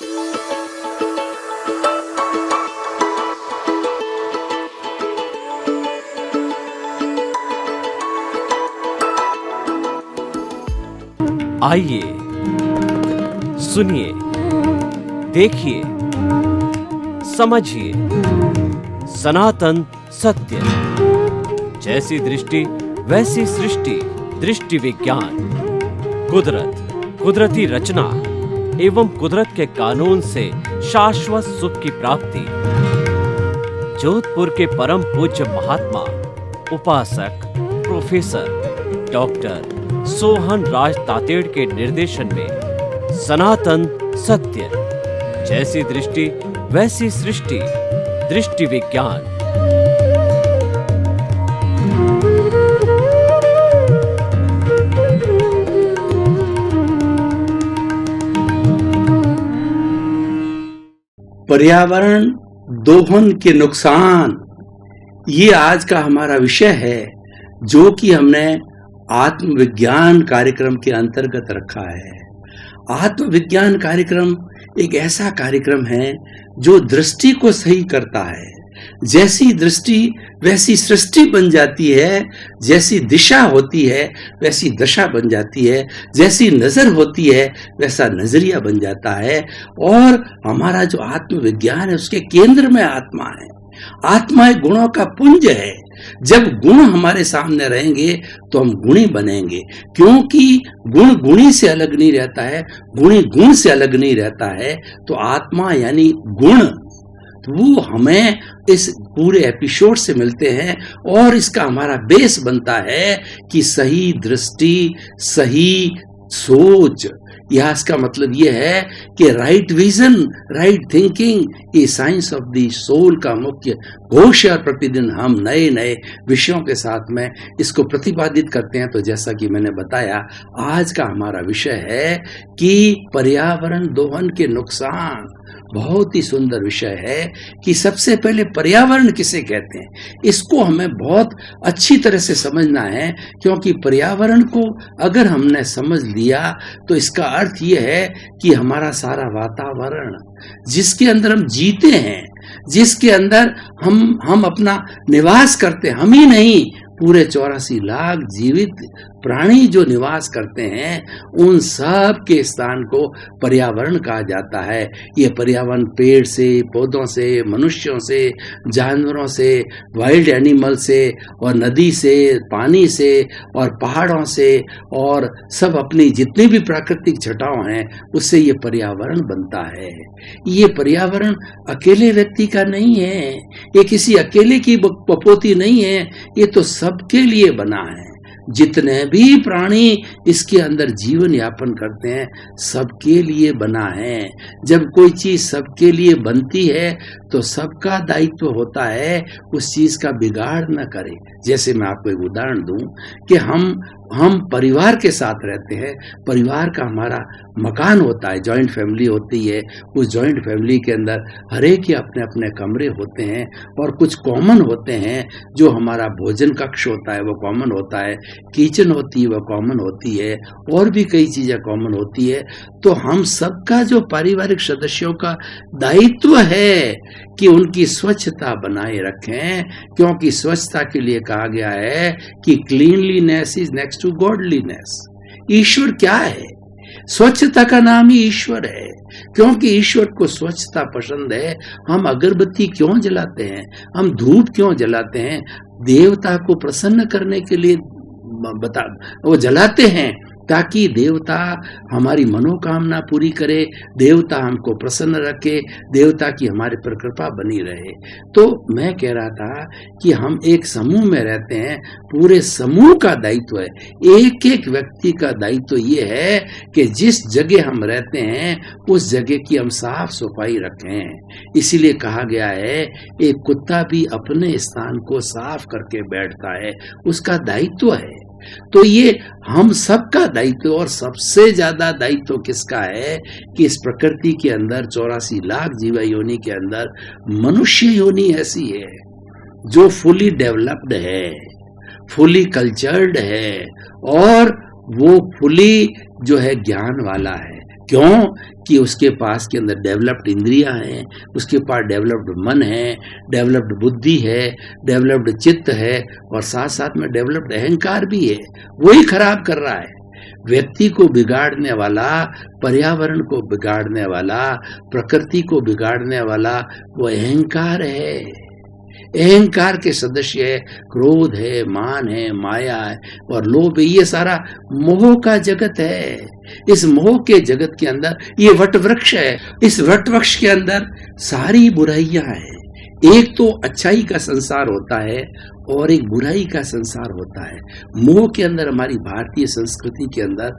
आइए, सुनिए, देखिए, समझिए सनातन सत्य। जैसी दृष्टि वैसी सृष्टि, दृष्टि विज्ञान। कुदरत, कुदरती रचना एवं कुदरत के कानून से शाश्वत सुख की प्राप्ति। जोधपुर के परम पूज्य महात्मा उपासक प्रोफेसर डॉक्टर सोहन राज तातेड़ के निर्देशन में सनातन सत्य। जैसी दृष्टि वैसी सृष्टि, दृष्टि विज्ञान। पर्यावरण दोहन के नुकसान, ये आज का हमारा विषय है, जो कि हमने आत्मविज्ञान कार्यक्रम के अंतर्गत रखा है। आत्मविज्ञान कार्यक्रम एक ऐसा कार्यक्रम है जो दृष्टि को सही करता है। जैसी दृष्टि वैसी सृष्टि बन जाती है, जैसी दिशा होती है वैसी दशा बन जाती है, जैसी नजर होती है वैसा नजरिया बन जाता है। और हमारा जो आत्मविज्ञान है उसके केंद्र में आत्मा है। आत्मा एक गुणों का पुंज है। जब गुण हमारे सामने रहेंगे तो हम गुणी बनेंगे, क्योंकि गुण गुणी से अलग नहीं रहता है, गुणी गुण से अलग नहीं रहता है। तो आत्मा यानी गुण, तो वो हमें इस पूरे एपिसोड से मिलते हैं और इसका हमारा बेस बनता है कि सही दृष्टि, सही सोच। यह इसका मतलब यह है कि राइट विजन, राइट थिंकिंग, ये साइंस ऑफ द सोल का मुख्य घोष। और प्रतिदिन हम नए नए विषयों के साथ में इसको प्रतिपादित करते हैं। तो जैसा कि मैंने बताया, आज का हमारा विषय है कि पर्यावरण दोहन के नुकसान। बहुत ही सुंदर विषय है कि सबसे पहले पर्यावरण किसे कहते हैं, इसको हमें बहुत अच्छी तरह से समझना है। क्योंकि पर्यावरण को अगर हमने समझ लिया तो इसका अर्थ यह है कि हमारा सारा वातावरण जिसके अंदर हम जीते हैं, जिसके अंदर हम अपना निवास करते हैं, हम ही नहीं, पूरे 84 लाख जीवित प्राणी जो निवास करते हैं, उन सब के स्थान को पर्यावरण कहा जाता है। ये पर्यावरण पेड़ से, पौधों से, मनुष्यों से, जानवरों से, वाइल्ड एनिमल से, और नदी से, पानी से, और पहाड़ों से, और सब अपनी जितनी भी प्राकृतिक छटाओं हैं उससे ये पर्यावरण बनता है। ये पर्यावरण अकेले व्यक्ति का नहीं है, ये किसी अकेले की बपोती नहीं है, ये तो सबके लिए बना है। जितने भी प्राणी इसके अंदर जीवन यापन करते हैं सबके लिए बना है। जब कोई चीज सबके लिए बनती है तो सबका दायित्व होता है उस चीज का बिगाड़ न करे। जैसे मैं आपको एक उदाहरण दूं कि हम परिवार के साथ रहते हैं, परिवार का हमारा मकान होता है, जॉइंट फैमिली होती है। उस जॉइंट फैमिली के अंदर हर एक के अपने अपने कमरे होते हैं और कुछ कॉमन होते हैं। जो हमारा भोजन कक्ष होता है वो कॉमन होता है, किचन होती है वो कॉमन होती है, और भी कई चीजें कॉमन होती है। तो हम सबका जो पारिवारिक सदस्यों का दायित्व है कि उनकी स्वच्छता बनाए रखें, क्योंकि स्वच्छता के लिए कहा गया है कि cleanliness is next to godliness. ईश्वर क्या है? स्वच्छता का नाम ही ईश्वर है, क्योंकि ईश्वर को स्वच्छता पसंद है। हम अगरबत्ती क्यों जलाते हैं, हम धूप क्यों जलाते हैं? देवता को प्रसन्न करने के लिए वो जलाते हैं, ताकि देवता हमारी मनोकामना पूरी करे, देवता हमको प्रसन्न रखे, देवता की हमारे पर कृपा बनी रहे। तो मैं कह रहा था कि हम एक समूह में रहते हैं, पूरे समूह का दायित्व है, एक एक व्यक्ति का दायित्व ये है कि जिस जगह हम रहते हैं उस जगह की हम साफ सफाई रखें। इसीलिए कहा गया है एक कुत्ता भी अपने स्थान को साफ करके बैठता है, उसका दायित्व है। तो ये हम सबका दायित्व, और सबसे ज्यादा दायित्व किसका है कि इस प्रकृति के अंदर 84 लाख जीवा योनि के अंदर मनुष्य योनि ऐसी है जो फुली डेवलप्ड है, फुली कल्चर्ड है, और वो फुली जो है ज्ञान वाला है। क्यों कि उसके पास के अंदर डेवलप्ड इंद्रियां हैं, उसके पास डेवलप्ड मन है, डेवलप्ड बुद्धि है, डेवलप्ड चित्त है और साथ साथ में डेवलप्ड अहंकार भी है। वही खराब कर रहा है। व्यक्ति को बिगाड़ने वाला, पर्यावरण को बिगाड़ने वाला, प्रकृति को बिगाड़ने वाला वो अहंकार है। अहंकार के सदस्य है क्रोध है, मान है, माया है और लोभ है। ये सारा मोह का जगत है। इस मोह के जगत के अंदर ये वट वृक्ष है। इस वट वृक्ष के अंदर सारी बुराइयां हैं। एक तो अच्छाई का संसार होता है और एक बुराई का संसार होता है। मोह के अंदर हमारी भारतीय संस्कृति के अंदर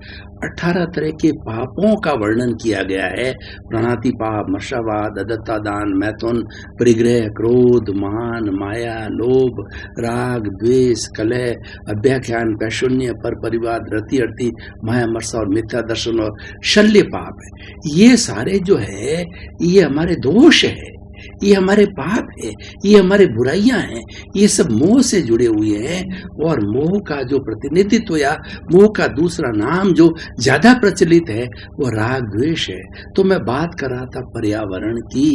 18 तरह के पापों का वर्णन किया गया है। प्रणति पाप, मर्शावाद, अदत्ता दान, मैथुन, परिग्रह, क्रोध, मान, माया, लोभ, राग, द्वेष, कलह, अभ्याख्यान, पैशून्य, पर परिवाद, रति अर्थी, माया, मर्सा और मिथ्या दर्शन और शल्य पाप है। ये सारे जो है ये हमारे दोष है, ये हमारे पाप है, ये हमारे बुराइयां हैं। ये सब मोह से जुड़े हुए हैं और मोह का जो प्रतिनिधित्व या मोह का दूसरा नाम जो ज्यादा प्रचलित है वो राग द्वेष है। तो मैं बात कर रहा था पर्यावरण की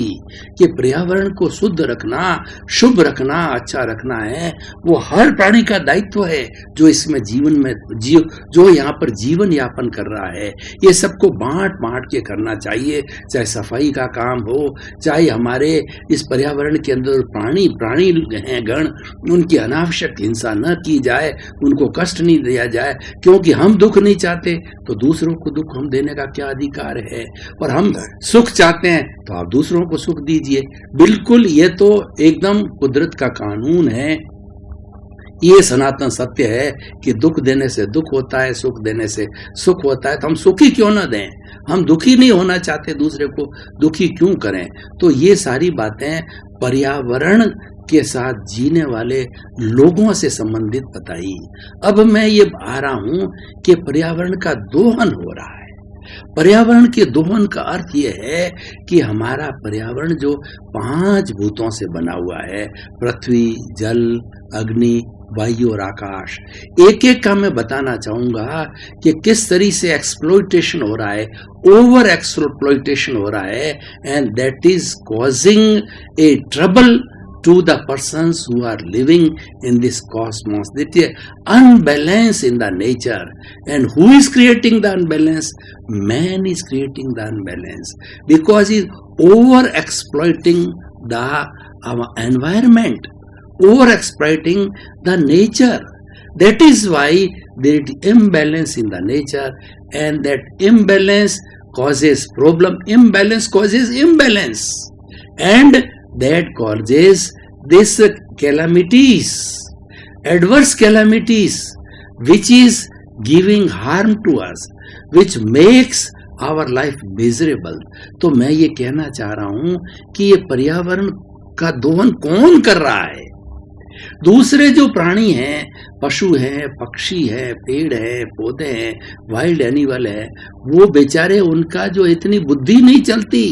कि पर्यावरण को शुद्ध रखना, शुभ रखना, अच्छा रखना है वो हर प्राणी का दायित्व है जो इसमें जीवन में जो यहाँ पर जीवन यापन कर रहा है। ये सबको बांट बांट के करना चाहिए, चाहे सफाई का काम हो, चाहे हमारे इस पर्यावरण के अंदर प्राणी हैं गण, उनकी अनावश्यक हिंसा न की जाए, उनको कष्ट नहीं दिया जाए, क्योंकि हम दुख नहीं चाहते तो दूसरों को दुख हम देने का क्या अधिकार है। और हम सुख चाहते हैं तो आप दूसरों को सुख दीजिए। बिल्कुल, ये तो एकदम कुदरत का कानून है। ये सनातन सत्य है कि दुख देने से दुख होता है, सुख देने से सुख होता है। तो हम सुखी क्यों ना दें? हम दुखी नहीं होना चाहते, दूसरे को दुखी क्यों करें? तो ये सारी बातें पर्यावरण के साथ जीने वाले लोगों से संबंधित बताई। अब मैं ये आ रहा हूं कि पर्यावरण का दोहन हो रहा है। पर्यावरण के दोहन का अर्थ यह है कि हमारा पर्यावरण जो 5 भूतों से बना हुआ है, पृथ्वी, जल, अग्नि, वायु और आकाश, एक एक का मैं बताना चाहूंगा कि किस तरीके से एक्सप्लॉइटेशन हो रहा है, ओवर एक्सप्लॉइटेशन हो रहा है, and that is causing A trouble to the persons who are living in this cosmos. That is unbalance in the nature. And who is creating the unbalance? Man is creating the unbalance because he is over exploiting the environment, over exploiting the nature. That is why there is imbalance in the nature, and that imbalance causes problem. Imbalance causes imbalance, and that causes this calamities, adverse calamities, which is giving harm to us, which makes our life miserable. तो मैं ये कहना चाह रहा हूं कि ये पर्यावरण का दोहन कौन कर रहा है? दूसरे जो प्राणी हैं, पशु हैं, पक्षी हैं, पेड़ हैं, पौधे हैं, वाइल्ड एनिमल है, वो बेचारे, उनका जो इतनी बुद्धि नहीं चलती।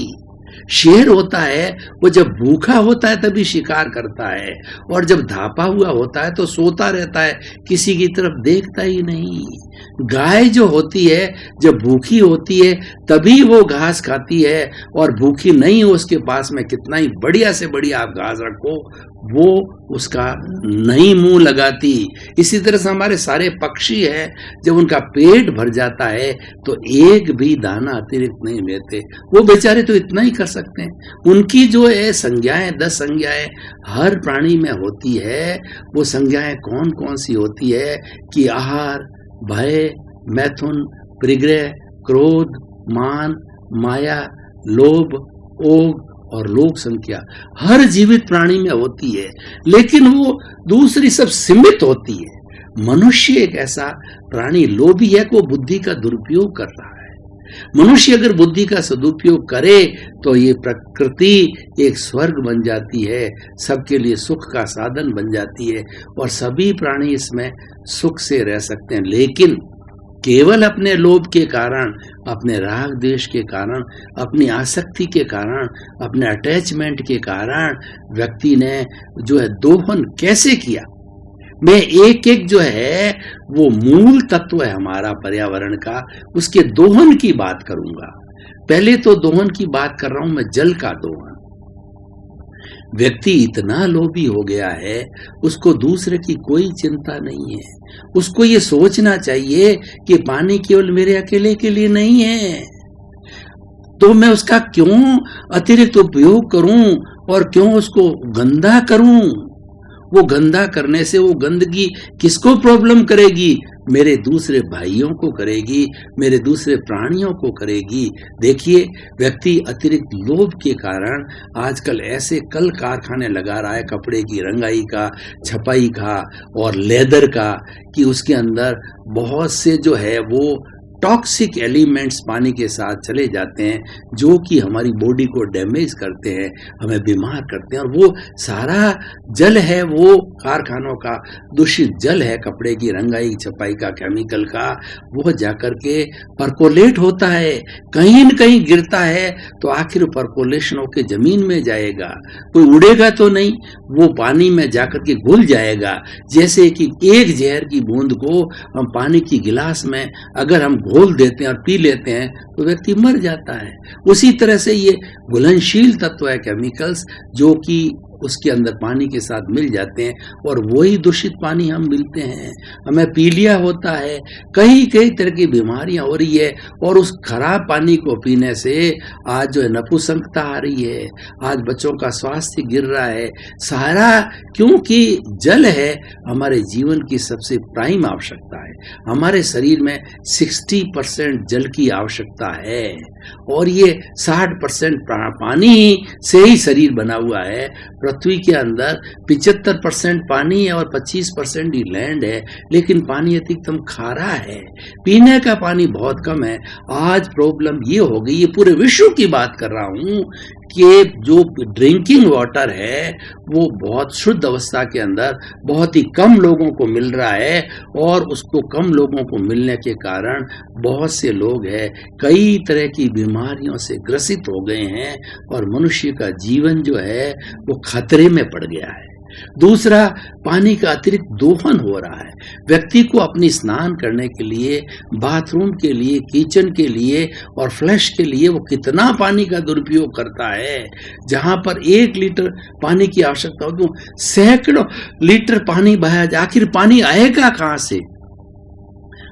शेर होता है वो जब भूखा होता है तभी शिकार करता है, और जब धापा हुआ होता है तो सोता रहता है, किसी की तरफ देखता ही नहीं। गाय जो होती है जब भूखी होती है तभी वो घास खाती है, और भूखी नहीं हो उसके पास में कितना ही बढ़िया से बढ़िया आप घास रखो वो उसका नहीं मुंह लगाती। इसी तरह से हमारे सारे पक्षी हैं, जब उनका पेट भर जाता है तो एक भी दाना अतिरिक्त नहीं लेते। वो बेचारे तो इतना ही कर सकते हैं। उनकी जो है संज्ञाएं, 10 संज्ञाएं हर प्राणी में होती है। वो संज्ञाएं कौन कौन सी होती है कि आहार, भय, मैथुन, परिग्रह, क्रोध, मान, माया, लोभ, ओग और लोक संख्या हर जीवित प्राणी में होती है, लेकिन वो दूसरी सब सीमित होती है। मनुष्य एक ऐसा प्राणी लोभी है कि वो बुद्धि का दुरुपयोग कर रहा है। मनुष्य अगर बुद्धि का सदुपयोग करे तो ये प्रकृति एक स्वर्ग बन जाती है, सबके लिए सुख का साधन बन जाती है, और सभी प्राणी इसमें सुख से रह सकते हैं। लेकिन केवल अपने लोभ के कारण, अपने राग द्वेष के कारण, अपनी आसक्ति के कारण, अपने अटैचमेंट के कारण व्यक्ति ने जो है दोहन कैसे किया। मैं एक एक जो है वो मूल तत्व है हमारा पर्यावरण का, उसके दोहन की बात करूंगा। पहले तो दोहन की बात कर रहा हूं मैं, जल का दोहन। व्यक्ति इतना लोभी हो गया है, उसको दूसरे की कोई चिंता नहीं है। उसको ये सोचना चाहिए कि पानी केवल मेरे अकेले के लिए नहीं है, तो मैं उसका क्यों अतिरिक्त उपयोग करूं और क्यों उसको गंदा करूं। वो गंदा करने से वो गंदगी किसको प्रॉब्लम करेगी? मेरे दूसरे भाइयों को करेगी, मेरे दूसरे प्राणियों को करेगी। देखिए, व्यक्ति अतिरिक्त लोभ के कारण आजकल ऐसे कल कारखाने लगा रहा है कपड़े की रंगाई का, छपाई का और लेदर का, कि उसके अंदर बहुत से जो है वो टॉक्सिक एलिमेंट्स पानी के साथ चले जाते हैं, जो कि हमारी बॉडी को डैमेज करते हैं, हमें बीमार करते हैं। और वो सारा जल है, वो कारखानों का दूषित जल है, कपड़े की रंगाई छपाई का, केमिकल का, वो जाकर के परकोलेट होता है, कहीं न कहीं गिरता है, तो आखिर परकोलेशन होकर जमीन में जाएगा। कोई उड़ेगा तो नहीं, वो पानी में जाकर के घुल जाएगा। जैसे कि एक जहर की बूंद को हम पानी की गिलास में अगर हम घोल देते हैं और पी लेते हैं तो व्यक्ति मर जाता है। उसी तरह से ये घुलनशील तत्व है केमिकल्स, जो कि उसके अंदर पानी के साथ मिल जाते हैं और वही दूषित पानी हम मिलते हैं। हमें पीलिया होता है, कई तरह की बीमारियां हो रही है, और उस खराब पानी को पीने से आज जो है नपुंसकता आ रही है, आज बच्चों का स्वास्थ्य गिर रहा है। सारा क्योंकि जल है हमारे जीवन की सबसे प्राइम आवश्यकता है। हमारे शरीर में 60% जल की आवश्यकता है, और ये 60% पानी से ही शरीर बना हुआ है। पृथ्वी के अंदर 75% पानी है और 25% ही लैंड है, लेकिन पानी अधिकतम खारा है, पीने का पानी बहुत कम है। आज प्रॉब्लम ये हो गई, ये पूरे विश्व की बात कर रहा हूं, कि जो ड्रिंकिंग वाटर है वो बहुत शुद्ध अवस्था के अंदर बहुत ही कम लोगों को मिल रहा है, और उसको कम लोगों को मिलने के कारण बहुत से लोग हैं कई तरह की बीमारियों से ग्रसित हो गए हैं, और मनुष्य का जीवन जो है वो खतरे में पड़ गया है। दूसरा, पानी का अतिरिक्त दोहन हो रहा है। व्यक्ति को अपनी स्नान करने के लिए, बाथरूम के लिए, किचन के लिए और फ्लश के लिए वो कितना पानी का दुरुपयोग करता है। जहां पर 1 लीटर पानी की आवश्यकता हो तो सैकड़ों लीटर पानी बहाया जाए। आखिर पानी आएगा कहां से?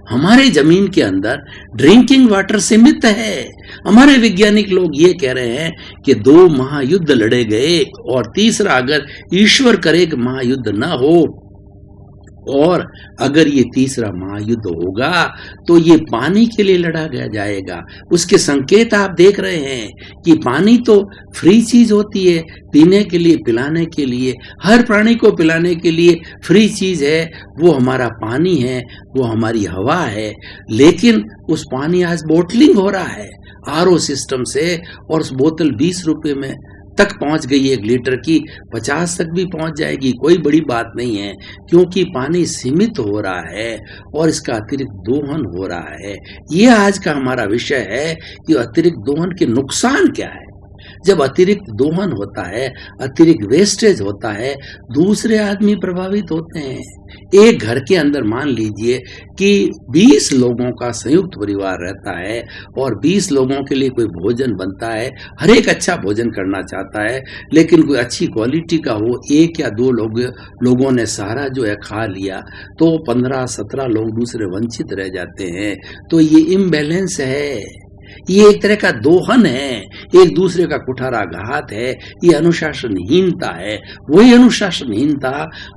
हमारे जमीन के अंदर ड्रिंकिंग वाटर सीमित है। हमारे वैज्ञानिक लोग ये कह रहे हैं कि 2 महायुद्ध लड़े गए, और तीसरा अगर ईश्वर करे कि महायुद्ध ना हो, और अगर ये तीसरा महायुद्ध होगा तो ये पानी के लिए लड़ा जाएगा। उसके संकेत आप देख रहे हैं कि पानी तो फ्री चीज होती है, पीने के लिए, पिलाने के लिए, हर प्राणी को पिलाने के लिए फ्री चीज है, वो हमारा पानी है, वो हमारी हवा है। लेकिन उस पानी आज बोटलिंग हो रहा है आरओ सिस्टम से, और उस बोतल 20 रुपए में तक पहुंच गई, 1 लीटर की 50 तक भी पहुंच जाएगी, कोई बड़ी बात नहीं है, क्योंकि पानी सीमित हो रहा है और इसका अतिरिक्त दोहन हो रहा है। ये आज का हमारा विषय है कि अतिरिक्त दोहन के नुकसान क्या है। जब अतिरिक्त दोहन होता है, अतिरिक्त वेस्टेज होता है, दूसरे आदमी प्रभावित होते हैं। एक घर के अंदर मान लीजिए कि 20 लोगों का संयुक्त परिवार रहता है और 20 लोगों के लिए कोई भोजन बनता है। हर एक अच्छा भोजन करना चाहता है, लेकिन कोई अच्छी क्वालिटी का हो, 1 या 2 लोगों ने सारा जो है खा लिया, तो 15-17 लोग दूसरे वंचित रह जाते हैं। तो ये इम्बैलेंस है, ये एक तरह का दोहन है, एक दूसरे का कुठाराघात है, ये अनुशासनहीनता है। वही अनुशासनहीनता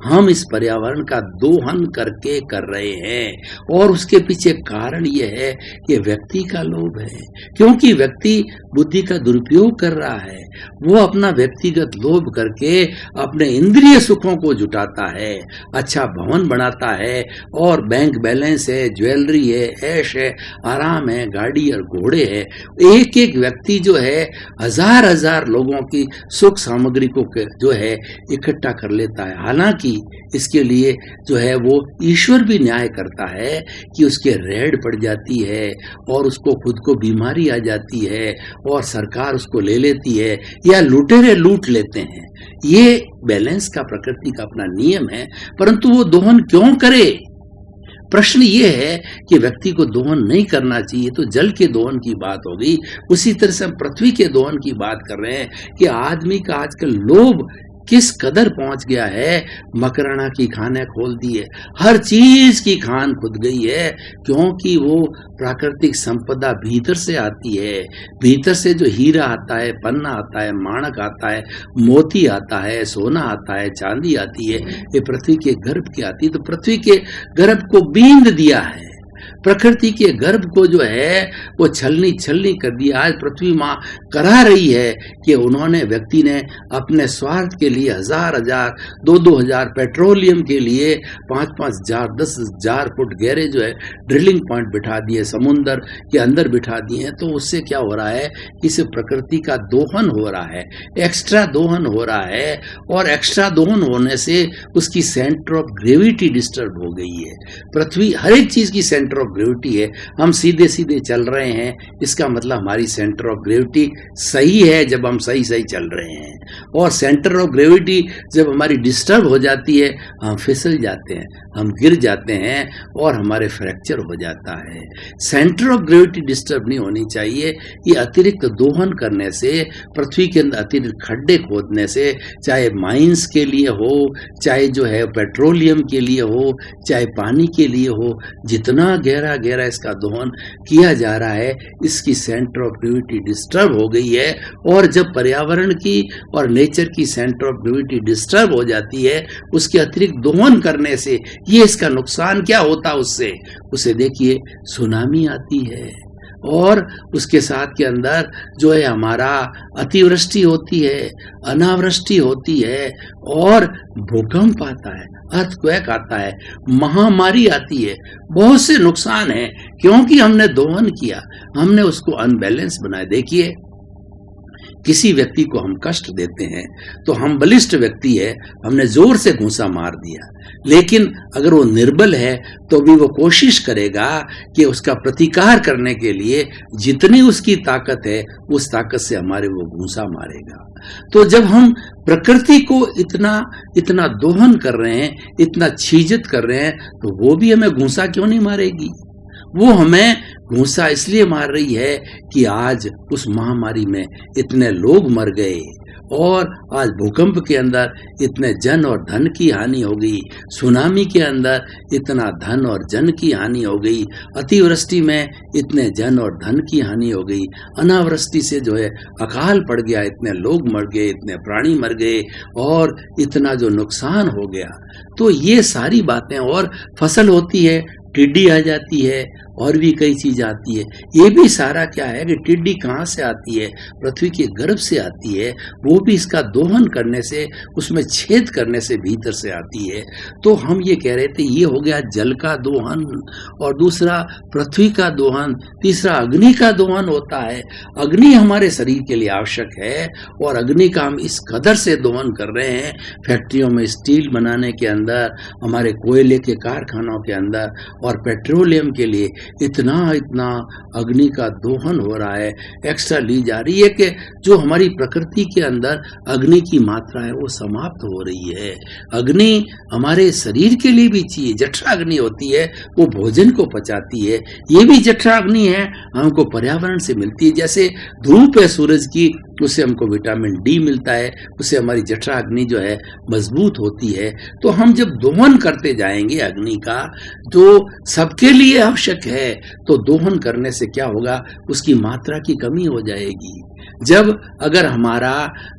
हम इस पर्यावरण का दोहन करके कर रहे हैं, और उसके पीछे कारण ये है कि व्यक्ति का लोभ है, क्योंकि व्यक्ति बुद्धि का दुरुपयोग कर रहा है। वो अपना व्यक्तिगत लोभ करके अपने इंद्रिय सुखों को जुटाता है, अच्छा भवन बनाता है, और बैंक बैलेंस है, ज्वेलरी है, ऐश है, आराम है, गाड़ी और घोड़े है। एक एक व्यक्ति जो है हजार लोगों की सुख सामग्री को जो है इकट्ठा कर लेता है। हालांकि इसके लिए जो है वो ईश्वर भी न्याय करता है कि उसके रेड पड़ जाती है और उसको खुद को बीमारी आ जाती है और सरकार उसको ले लेती है या लुटेरे लूट लेते हैं। ये बैलेंस का, प्रकृति का अपना नियम है। परंतु वो दोहन क्यों करे? प्रश्न ये है कि व्यक्ति को दोहन नहीं करना चाहिए, तो जल के दोहन की बात हो गई। उसी तरह से हम पृथ्वी के दोहन की बात कर रहे हैं कि आदमी का आजकल लोभ किस कदर पहुंच गया है। मकराना की खाने खोल दी है, हर चीज की खान खुद गई है, क्योंकि वो प्राकृतिक संपदा भीतर से आती है। भीतर से जो हीरा आता है, पन्ना आता है, माणक आता है, मोती आता है, सोना आता है, चांदी आती है, ये पृथ्वी के गर्भ की आती है। तो पृथ्वी के गर्भ को बींद दिया है, प्रकृति के गर्भ को जो है वो छलनी छलनी कर दिया। आज पृथ्वी माँ करा रही है कि उन्होंने, व्यक्ति ने अपने स्वार्थ के लिए 1000-1000, 2-2000 पेट्रोलियम के लिए 5-5,000, 10,000 फुट गहरे जो है ड्रिलिंग पॉइंट बिठा दिए, समुंदर के अंदर बिठा दिए हैं। तो उससे क्या हो रहा है कि इसे प्रकृति का दोहन हो रहा है, एक्स्ट्रा दोहन हो रहा है, और एक्स्ट्रा दोहन होने से उसकी सेंटर ऑफ ग्रेविटी डिस्टर्ब हो गई है। पृथ्वी हर एक चीज की सेंटर ऑफ ग्रेविटी है। हम सीधे सीधे चल रहे हैं, इसका मतलब हमारी सेंटर ऑफ ग्रेविटी सही है जब हम सही सही चल रहे हैं, और सेंटर ऑफ ग्रेविटी जब हमारी डिस्टर्ब हो जाती है, हम फिसल जाते हैं, हम गिर जाते हैं और हमारे फ्रैक्चर हो जाता है। सेंटर ऑफ ग्रेविटी डिस्टर्ब नहीं होनी चाहिए। ये अतिरिक्त दोहन करने से, पृथ्वी के अंदर अतिरिक्त खड्डे खोदने से, चाहे माइंस के लिए हो, चाहे जो है पेट्रोलियम के लिए हो, चाहे पानी के लिए हो, जितना गहरा गहरा इसका दोहन किया जा रहा है, इसकी सेंटर ऑफ ग्रेविटी डिस्टर्ब हो गई है। और जब पर्यावरण की और नेचर की सेंटर ऑफ ग्रेविटी डिस्टर्ब हो जाती है, उसके अतिरिक्त दोहन करने से ये इसका नुकसान क्या होता है उससे, उसे देखिए सुनामी आती है, और उसके साथ के अंदर जो है हमारा अतिवृष्टि होती है, अनावृष्टि होती है, और भूकंप आता है, अर्थक्वेक आता है, महामारी आती है, बहुत से नुकसान हैं, क्योंकि हमने दोहन किया, हमने उसको अनबैलेंस बनाया। देखिए, किसी व्यक्ति को हम कष्ट देते हैं तो हम बलिष्ठ व्यक्ति है, हमने जोर से घूंसा मार दिया, लेकिन अगर वो निर्बल है तो भी वो कोशिश करेगा कि उसका प्रतिकार करने के लिए जितनी उसकी ताकत है उस ताकत से हमारे वो घूंसा मारेगा। तो जब हम प्रकृति को इतना इतना दोहन कर रहे हैं, इतना छीजत कर रहे हैं, तो वो भी हमें घूंसा क्यों नहीं मारेगी? वो हमें घूंसा इसलिए मार रही है कि आज उस महामारी में इतने लोग मर गए, और आज भूकंप के अंदर इतने जन और धन की हानि हो गई, सुनामी के अंदर इतना धन और जन की हानि हो गई, अतिवृष्टि में इतने जन और धन की हानि हो गई, अनावृष्टि से जो है अकाल पड़ गया, इतने लोग मर गए, इतने प्राणी मर गए, और इतना जो नुकसान हो गया। तो ये सारी बातें, और फसल होती है, टिड्डी आ जाती है, और भी कई चीज आती है। ये भी सारा क्या है कि टिड्डी कहाँ से आती है? पृथ्वी के गर्भ से आती है, वो भी इसका दोहन करने से, उसमें छेद करने से भीतर से आती है। तो हम ये कह रहे थे, ये हो गया जल का दोहन, और दूसरा पृथ्वी का दोहन, तीसरा अग्नि का दोहन होता है। अग्नि हमारे शरीर के लिए आवश्यक है, और अग्नि का हम इस कदर से दोहन कर रहे हैं, फैक्ट्रियों में स्टील बनाने के अंदर, हमारे कोयले के कारखानों के अंदर, और पेट्रोलियम के लिए इतना इतना अग्नि का दोहन हो रहा है, एक्स्ट्रा ली जा रही है कि जो हमारी प्रकृति के अंदर अग्नि की मात्रा है वो समाप्त हो रही है। अग्नि हमारे शरीर के लिए भी चाहिए, जठरा अग्नि होती है, वो भोजन को पचाती है, ये भी जठरा अग्नि है, हमको पर्यावरण से मिलती है। जैसे धूप है सूरज की, उससे हमको विटामिन डी मिलता है, उससे हमारी जठरा अग्नि जो है मजबूत होती है। तो हम जब दोहन करते जाएंगे अग्नि का, जो सबके लिए आवश्यक है, तो दोहन करने से क्या होगा, उसकी मात्रा की कमी हो जाएगी। जब अगर हमारा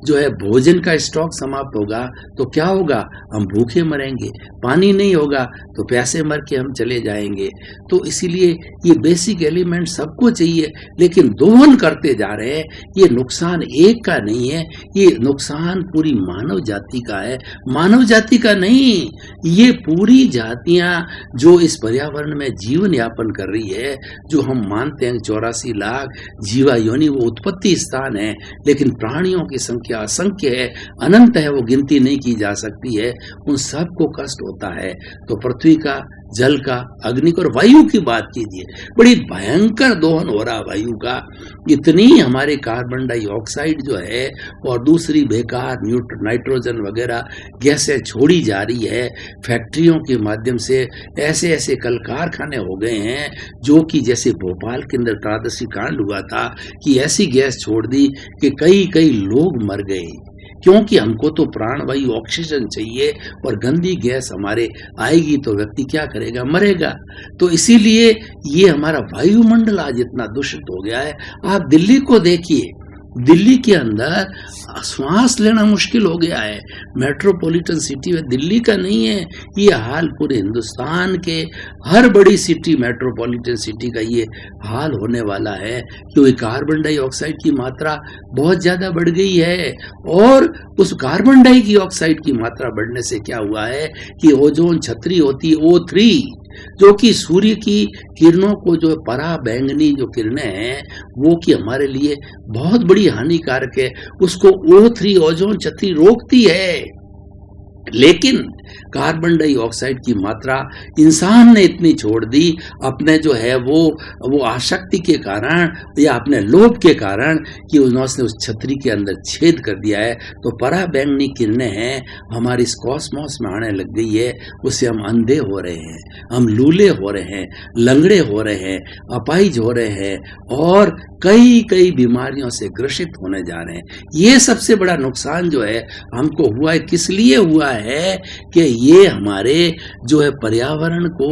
जो है भोजन का स्टॉक समाप्त होगा तो क्या होगा, हम भूखे मरेंगे, पानी नहीं होगा तो प्यासे मर के हम चले जाएंगे। तो इसीलिए ये बेसिक एलिमेंट सबको चाहिए, लेकिन दोहन करते जा रहे हैं। ये नुकसान एक का नहीं है, ये नुकसान पूरी मानव जाति का है, मानव जाति का नहीं, ये पूरी जातियां जो इस पर्यावरण में जीवन यापन कर रही है, जो हम मानते हैं 84 लाख जीवा योनि वो उत्पत्ति स्थान है, लेकिन प्राणियों की संख्या असंख्य है, अनंत है, वो गिनती नहीं की जा सकती है, उन सबको कष्ट होता है। तो पृथ्वी का जल का, अग्नि का और वायु की बात कीजिए, बड़ी भयंकर दोहन हो रहा वायु का। इतनी हमारे कार्बन डाइऑक्साइड जो है और दूसरी बेकार नाइट्रोजन वगैरह गैसें छोड़ी जा रही है फैक्ट्रियों के माध्यम से। ऐसे ऐसे कल कारखाने हो गए हैं जो कि जैसे भोपाल के अंदर त्रासदी कांड हुआ था कि ऐसी गैस छोड़ दी कि कई कई लोग मर गए, क्योंकि हमको तो प्राणवायु ऑक्सीजन चाहिए और गंदी गैस हमारे आएगी तो व्यक्ति क्या करेगा, मरेगा। तो इसीलिए ये हमारा वायुमंडल आज इतना दूषित हो गया है। आप दिल्ली को देखिए, दिल्ली के अंदर श्वास लेना मुश्किल हो गया है। मेट्रोपॉलिटन सिटी में दिल्ली का नहीं है ये हाल, पूरे हिंदुस्तान के हर बड़ी सिटी, मेट्रोपॉलिटन सिटी का ये हाल होने वाला है, क्योंकि कार्बन डाइऑक्साइड की मात्रा बहुत ज्यादा बढ़ गई है। और उस कार्बन डाइऑक्साइड की मात्रा बढ़ने से क्या हुआ है कि ओजोन छतरी होती है O3, जो कि सूर्य की किरणों को, जो परा बैंगनी जो किरणें हैं वो कि हमारे लिए बहुत बड़ी हानिकारक है, उसको O3 ओजोन छतरी रोकती है। लेकिन कार्बन डाइऑक्साइड की मात्रा इंसान ने इतनी छोड़ दी अपने जो है वो आसक्ति के कारण या अपने लोभ के कारण कि उन्होंने उस छतरी के अंदर छेद कर दिया है। तो पराबैंगनी किरणें हैं हमारी इस कॉस्मॉस में आने लग गई है, उससे हम अंधे हो रहे हैं, हम लूले हो रहे हैं, लंगड़े हो रहे हैं, अपाहिज हो रहे हैं और कई कई बीमारियों से ग्रसित होने जा रहे हैं। ये सबसे बड़ा नुकसान जो है हमको हुआ है, किस लिए हुआ है कि ये हमारे जो है पर्यावरण को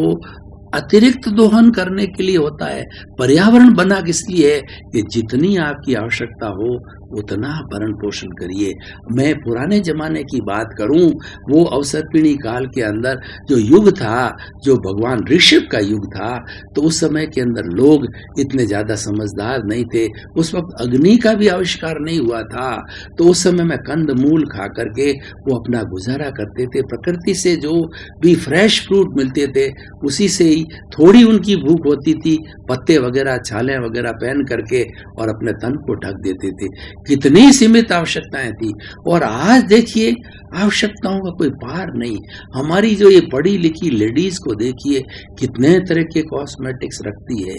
अतिरिक्त दोहन करने के लिए होता है। पर्यावरण बना किस लिए है कि जितनी आपकी आवश्यकता हो उतना भरण पोषण करिए। मैं पुराने जमाने की बात करूं, वो अवसर्पिणी काल के अंदर जो युग था, जो भगवान ऋषभ का युग था, तो उस समय के अंदर लोग इतने ज्यादा समझदार नहीं थे। उस वक्त अग्नि का भी आविष्कार नहीं हुआ था, तो उस समय में कंद मूल खा करके वो अपना गुजारा करते थे। प्रकृति से जो भी फ्रेश फ्रूट मिलते थे उसी से ही थोड़ी उनकी भूख होती थी, पत्ते वगैरह छाले वगैरह पहन करके और अपने तन को ढक देते थे। कितनी सीमित आवश्यकताएं थी। और आज देखिए आवश्यकताओं का कोई पार नहीं। हमारी जो ये पढ़ी लिखी लेडीज को देखिए कितने तरह के कॉस्मेटिक्स रखती है।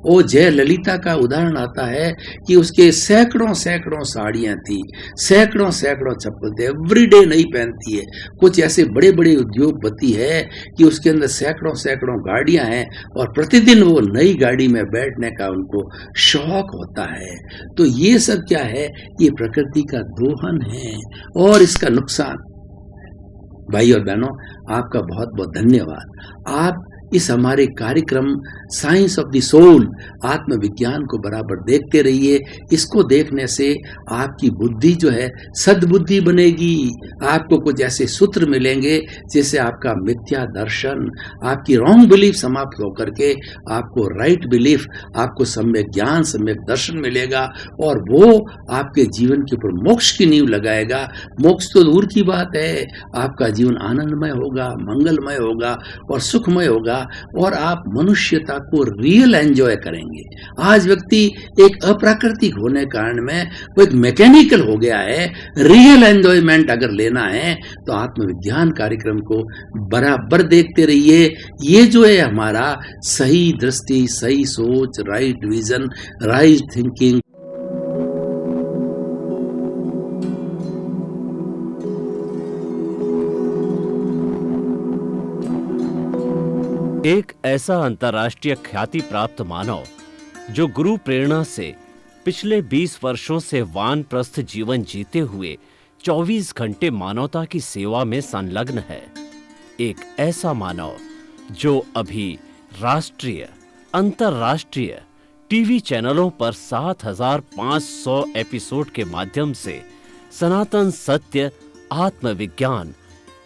वो जय ललिता का उदाहरण आता है कि उसके सैकड़ों सैकड़ों साड़ियां थी, सैकड़ों सैकड़ों चप्पल थे, एवरीडे नहीं पहनती है। कुछ ऐसे बड़े बड़े उद्योगपति है कि उसके अंदर सैकड़ों सैकड़ों गाड़ियां हैं और प्रतिदिन वो नई गाड़ी में बैठने का उनको शौक होता है। तो ये सब क्या है, ये प्रकृति का दोहन है और इसका नुकसान। भाई और बहनों, आपका बहुत बहुत धन्यवाद। आप इस हमारे कार्यक्रम साइंस ऑफ द सोल, आत्मविज्ञान को बराबर देखते रहिए। इसको देखने से आपकी बुद्धि जो है सद्बुद्धि बनेगी। आपको कुछ ऐसे सूत्र मिलेंगे जिससे आपका मिथ्या दर्शन, आपकी रॉन्ग बिलीफ समाप्त होकर के आपको राइट बिलीफ, आपको सम्यक ज्ञान, सम्यक दर्शन मिलेगा और वो आपके जीवन के ऊपर मोक्ष की नींव लगाएगा। मोक्ष तो दूर की बात है, आपका जीवन आनंदमय होगा, मंगलमय होगा और सुखमय होगा और आप मनुष्यता को रियल एंजॉय करेंगे। आज व्यक्ति एक अप्राकृतिक होने कारण में वो एक मैकेनिकल हो गया है। रियल एंजॉयमेंट अगर लेना है तो आत्मविज्ञान कार्यक्रम को बराबर देखते रहिए। ये जो है हमारा सही दृष्टि, सही सोच, राइट विजन, राइट थिंकिंग। एक ऐसा अंतर्राष्ट्रीय ख्याति प्राप्त मानव जो गुरु प्रेरणा से पिछले 20 वर्षों से वानप्रस्थ जीवन जीते हुए 24 घंटे मानवता की सेवा में संलग्न है। एक ऐसा मानव जो अभी राष्ट्रीय, अंतर्राष्ट्रीय टीवी चैनलों पर 7,500 एपिसोड के माध्यम से सनातन सत्य, आत्मविज्ञान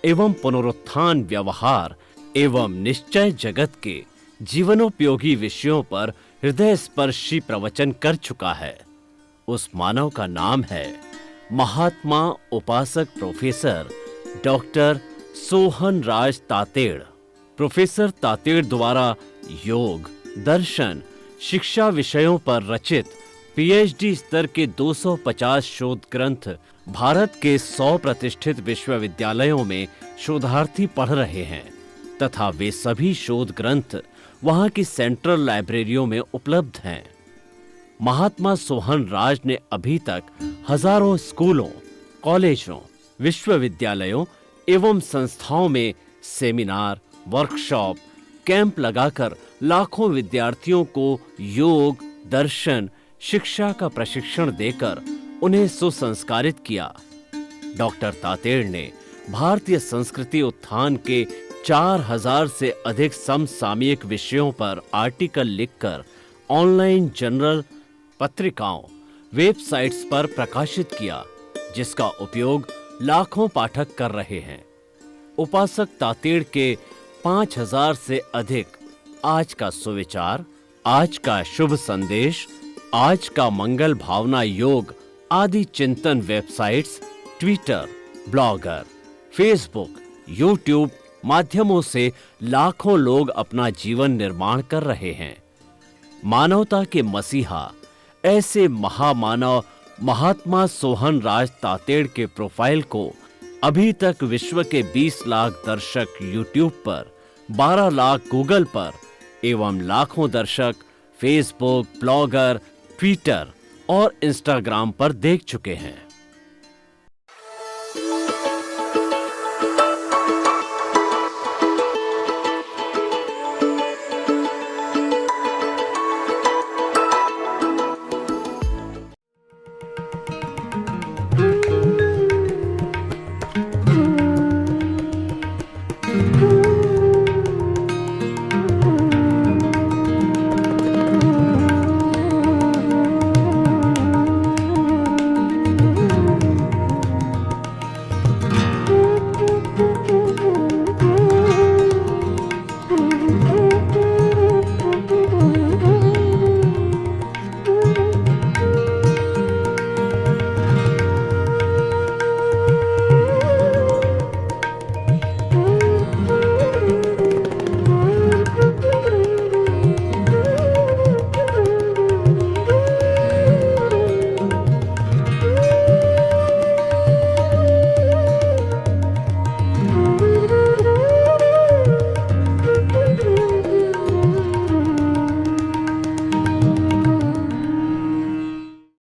एवं पुनरुत्थान व्यवहार एवं निश्चय जगत के जीवनोपयोगी विषयों पर हृदय स्पर्शी प्रवचन कर चुका है। उस मानव का नाम है महात्मा उपासक प्रोफेसर डॉक्टर सोहन राज तातेड़। प्रोफेसर तातेड़ द्वारा योग, दर्शन, शिक्षा विषयों पर रचित PhD स्तर के 250 शोध ग्रंथ भारत के 100 प्रतिष्ठित विश्वविद्यालयों में शोधार्थी पढ़ रहे हैं तथा वे सभी शोध ग्रंथ वहां की सेंट्रल लाइब्रेरियों में उपलब्ध हैं। महात्मा सोहन राज ने अभी तक हजारों स्कूलों, कॉलेजों, विश्वविद्यालयों एवं संस्थाओं में सेमिनार, वर्कशॉप, कैंप लगाकर लाखों विद्यार्थियों को योग, दर्शन, शिक्षा का प्रशिक्षण देकर उन्हें सुसंस्कारित किया। डॉक्टर तातेड़ ने भारतीय संस्कृति उत्थान के 4000 से अधिक समसामयिक विषयों पर आर्टिकल लिखकर ऑनलाइन जर्नल, पत्रिकाओं, वेबसाइट्स पर प्रकाशित किया, जिसका उपयोग लाखों पाठक कर रहे हैं। उपासक तातेड़ के 5000 से अधिक आज का सुविचार, आज का शुभ संदेश, आज का मंगल भावना योग आदि चिंतन websites, Twitter, blogger, Facebook, YouTube माध्यमों से लाखों लोग अपना जीवन निर्माण कर रहे हैं। मानवता के मसीहा ऐसे महामानव महात्मा सोहन राज तातेड़ के प्रोफाइल को अभी तक विश्व के 20 लाख दर्शक यूट्यूब पर, 12 लाख गूगल पर एवं लाखों दर्शक फेसबुक, ब्लॉगर, ट्विटर और इंस्टाग्राम पर देख चुके हैं।